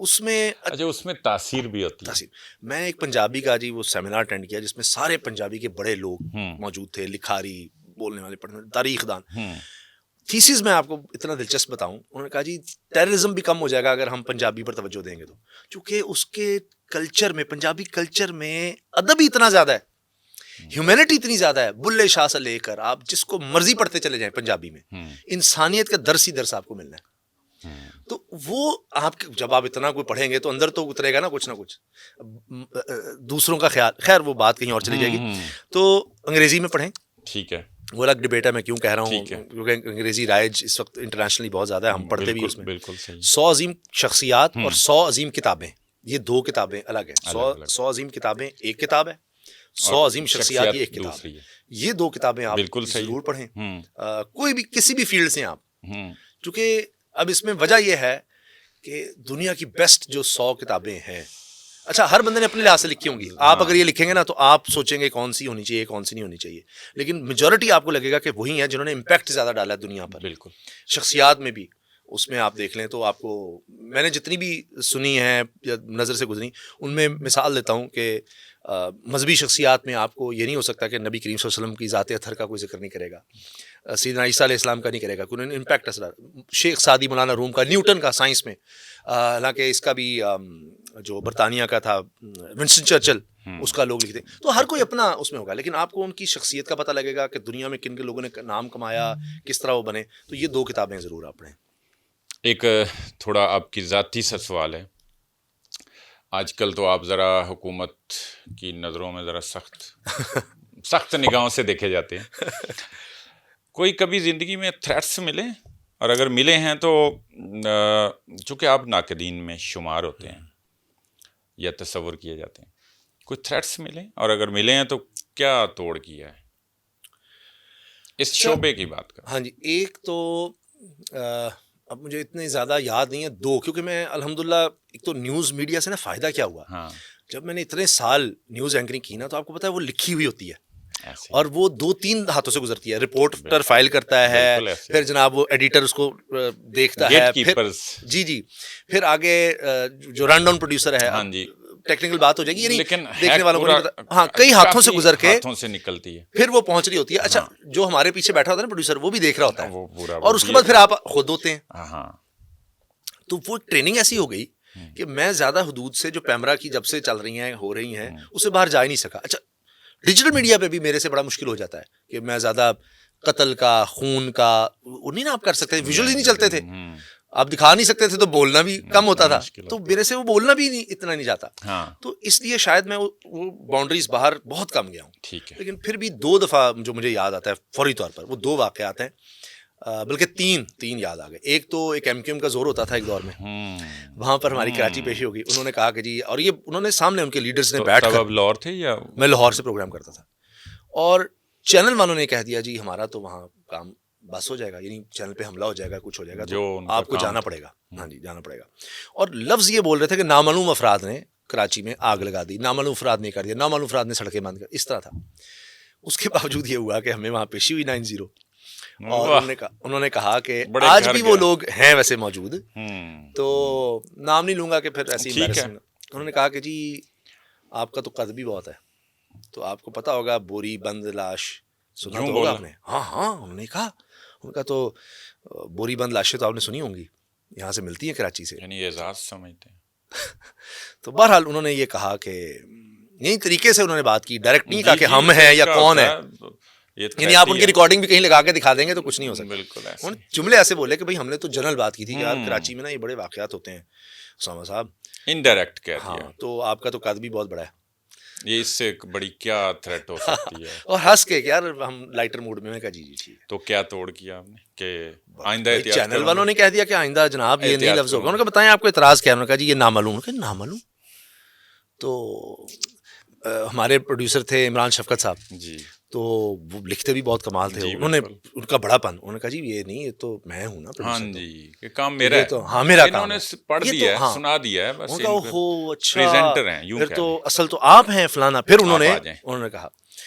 اس میں اچھا اس میں تاثیر بھی ہوتی ہے. میں نے ایک پنجابی کا جی وہ سیمینار اٹینڈ کیا جس میں سارے پنجابی کے بڑے لوگ موجود تھے, لکھاری, بولنے والے, پڑھنے, تاریخ دان. تھیسز میں آپ کو اتنا دلچسپ بتاؤں, انہوں نے کہا جی ٹیررزم بھی کم ہو جائے گا اگر ہم پنجابی پر توجہ دیں گے تو, چونکہ اس کے کلچر میں, پنجابی کلچر میں ادب ہی اتنا زیادہ ہے, ہیومینٹی اتنی زیادہ ہے, بلے شاہ سے لے کر آپ جس کو مرضی پڑھتے چلے جائیں پنجابی میں, انسانیت کا درس ہی درس آپ کو ملنا ہے. تو وہ آپ جب آپ اتنا کوئی پڑھیں گے تو اندر تو اترے گا نا کچھ نہ کچھ, دوسروں کا خیال, خیر وہ بات کہیں اور چلی جائے گی. تو انگریزی میں پڑھیں, ٹھیک ہے, وہ الگ ڈبیٹ ہے, میں کیوں کہہ رہا ہوں کیونکہ انگریزی رائج اس وقت انٹرنیشنلی بہت زیادہ ہے, ہم پڑھتے بھی اس میں. 100 عظیم شخصیات اور 100 عظیم کتابیں, یہ دو کتابیں الگ ہیں. 100 عظیم کتابیں ایک کتاب ہے, 100 عظیم شخصیات یہ ایک کتاب ہے. یہ دو کتابیں آپ ضرور پڑھیں, کوئی بھی کسی بھی فیلڈ سے آپ, کیونکہ اب اس میں وجہ یہ ہے کہ دنیا کی بیسٹ جو 100 کتابیں ہیں, اچھا ہر بندے نے اپنے لحاظ سے لکھی ہوں گی, آپ اگر یہ لکھیں گے نا تو آپ سوچیں گے کون سی ہونی چاہیے کون سی نہیں ہونی چاہیے, لیکن میجورٹی آپ کو لگے گا کہ وہی ہیں جنہوں نے امپیکٹ زیادہ ڈالا ہے دنیا پر. بالکل شخصیات میں بھی, اس میں آپ دیکھ لیں تو آپ کو, میں نے جتنی بھی سنی ہیں یا نظر سے گزری ان میں مثال دیتا ہوں کہ مذہبی شخصیات میں آپ کو یہ نہیں ہو سکتا کہ نبی کریم صلی اللہ علیہ وسلم کی ذات اطہر کا کوئی ذکر نہیں کرے گا, سیدنا عیسیٰ علیہ السلام کا نہیں کرے گا, کوئی امپیکٹ اثر. شیخ سعدی مولانا روم کا, نیوٹن کا سائنس میں, حالانکہ اس کا بھی جو برطانیہ کا تھا ونسٹن چرچل, اس کا لوگ لکھتے ہیں. تو ہر کوئی اپنا اس میں ہوگا, لیکن آپ کو ان کی شخصیت کا پتہ لگے گا کہ دنیا میں کن کے لوگوں نے نام کمایا, کس طرح وہ بنے. تو یہ دو کتابیں ضرور آپ پڑھیں. ایک تھوڑا آپ کی ذاتی سا سوال ہے, آج کل تو آپ ذرا حکومت کی نظروں میں ذرا سخت نگاہوں سے دیکھے جاتے ہیں, کوئی کبھی زندگی میں تھریٹس ملے, اور اگر ملے ہیں تو چونکہ آپ ناقدین میں شمار ہوتے ہیں یا تصور کیے جاتے ہیں, کوئی تھریٹس ملے, اور اگر ملے ہیں تو کیا توڑ کیا ہے اس شعبے کی بات کر. ہاں جی, ایک تو اب مجھے اتنے زیادہ یاد نہیں ہے, دو, کیونکہ میں الحمدللہ ایک تو نیوز میڈیا سے نا فائدہ کیا ہوا, جب میں نے اتنے سال نیوز اینکرنگ کی نا تو آپ کو پتا ہے وہ لکھی ہوئی ہوتی ہے اور وہ 2-3 ہاتھوں سے گزرتی ہے. رپورٹر فائل کرتا ہے, پھر جناب وہ ایڈیٹر اس کو دیکھتا ہے, جی پھر آگے جو رن ڈاؤن پروڈیوسر ہے, ٹیکنیکل بات ہو جائے گی, لیکن دیکھنے والوں کو ہاں کئی ہاتھوں سے گزر کے نکلتی ہے, پھر وہ پہنچ رہی ہوتی ہے. اچھا جو ہمارے پیچھے بیٹھا ہوتا ہے نا پروڈیوسر, وہ بھی دیکھ رہا ہوتا ہے, اور اس کے بعد پھر آپ خود ہوتے ہیں. تو وہ ٹریننگ ایسی ہو گئی کہ میں زیادہ حدود سے جو پیمرا کی جب سے چل رہی ہیں ہو رہی ہیں اس سے باہر جا ہی نہیں سکا. اچھا ڈیجیٹل میڈیا پہ بھی میرے سے بڑا مشکل ہو جاتا ہے کہ میں زیادہ قتل کا, خون کا وہ نہیں نا آپ کر سکتے, ویژول ہی نہیں چلتے تھے, آپ دکھا نہیں سکتے تھے, تو بولنا بھی کم ہوتا تھا, تو میرے سے وہ بولنا بھی اتنا نہیں جاتا. تو اس لیے شاید میں وہ باؤنڈریز باہر بہت کم گیا ہوں. لیکن پھر بھی 2 دفعہ جو مجھے یاد آتا ہے فوری طور پر, وہ 2 واقعات ہیں, بلکہ 3 یاد آ گئے. ایک تو ایک ایم کیو ایم کا زور ہوتا تھا ایک دور میں, وہاں پر ہماری کراچی پیشی ہو گئی. انہوں نے کہا کہ جی, اور یہ انہوں نے سامنے ان کے لیڈرز نے بیٹھ کر, لاہور تھے یا میں لاہور سے پروگرام کرتا تھا, اور چینل والوں نے کہہ دیا جی ہمارا تو وہاں کام بس ہو جائے گا, یعنی چینل پہ حملہ ہو جائے گا, کچھ ہو جائے گا, تو آپ کو جانا پڑے گا. ہاں جی جانا پڑے گا. اور لفظ یہ بول رہے تھے کہ نامعلوم افراد نے کراچی میں آگ لگا دی, نامعلوم افراد نے کر دیا, نامعلوم افراد نے سڑکیں بند کر, اس طرح تھا. اس کے باوجود یہ ہوا کہ ہمیں وہاں پیشی ہوئی 9-0, اور انہوں نے کہا کہ آج بھی وہ لوگ ہیں ویسے موجود, تو نام نہیں لوں گا کہ پھر ایسی امبیرسنگ. انہوں نے کہا کہ جی آپ کا تو قد بھی بہت ہے, تو آپ کو پتا ہوگا بوری بند لاش سنا تو ہوگا آپ نے. ہاں انہوں نے کہا, ان کا تو بوری بند لاشیں تو آپ نے سنی ہوں گی, یہاں سے ملتی ہیں کراچی سے, یعنی اعزاز سمجھتے ہیں. تو بہرحال انہوں نے یہ کہا کہ یہی طریقے سے انہوں نے بات کی, ڈائریکٹ نہیں کہا کہ ہم ہیں یا کون ہے, یعنی آپ ان کی ریکارڈنگ بھی کہیں لگا کے دکھا دیں گے تو کچھ نہیں ہو سکتا. بالکل جملے ایسے بولے کہ بھائی ہم نے تو جنرل بات کی تھی کہ یار کراچی میں نا یہ بڑے واقعات ہوتے ہیں اسامہ صاحب, انڈائریکٹ کہہ دیا, تو آپ کا تو قد بھی بہت بڑا ہے, یہ اس سے بڑی کیا تھریٹ ہو سکتی ہے. اور ہنس کے یار ہم لائٹر موڈ میں کہا جی ٹھیک ہے. تو کیا توڑ کیا آپ نے کہ آئندہ چینل والوں نے کہہ دیا کہ آئندہ جناب یہ نہیں لفظ ہوگا. انہوں نے کہا بتائیں آپ کو اعتراض کیا, انہوں نے کہا جی یہ نامعلوم. نامعلوم. تو ہمارے پروڈیوسر تھے عمران شفقت صاحب جی, تو وہ لکھتے بھی بہت کمال تھے. انہوں نے ان کا بڑا پن, انہوں نے کہا جی یہ نہیں, یہ تو میں ہوں نا پروڈیوسر, یہ کام میرا ہے, تو ہاں میرا کام ہے, پڑھ دیا ہے, سنا دیا ہے, بس ان کا ہو اچھا پریزنٹر ہیں, یوں پھر تو اصل تو آپ ہیں فلانا. پھر انہوں نے کہا